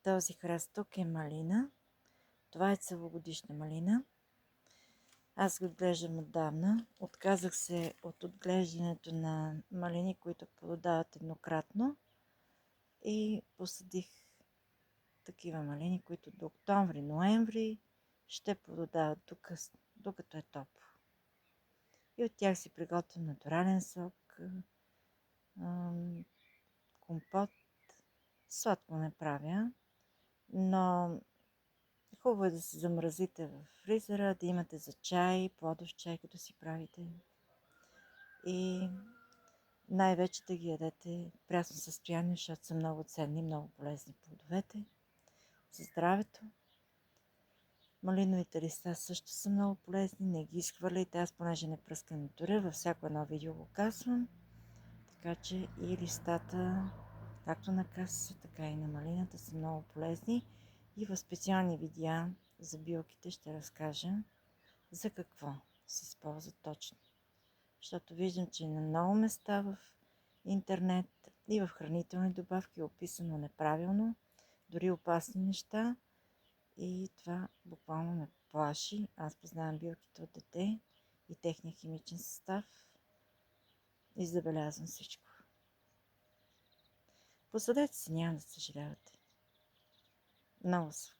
Този храст тук е малина. Това е целогодишна малина. Аз го отглеждам отдавна. Отказах се от отглеждането на малини, които плодават еднократно, и посадих такива малини, които до октомври-ноември ще плодават докато е топло. И от тях си приготвям натурален сок, компот. Сладко не правя, но хубаво е да се замразите в фризера, да имате за чай, плодов чай, като си правите. И най-вече да ги ядете в прясно състояние, защото са много ценни, много полезни плодовете за здравето. Малиновите листа също са много полезни, не ги изхвърляйте. Аз, понеже не пръскам на тура, във всяко едно видео го казвам. Така че и листата, както на касата, така и на малината, са много полезни. И в специални видеа за билките ще разкажа за какво се използват точно. Защото виждам, че на много места в интернет и в хранителни добавки е описано неправилно, дори опасни неща. И това буквално ме плаши. Аз познавам билките от дете и техния химичен състав и забелязвам всичко. Посадете си, няма да съжалявате. Много са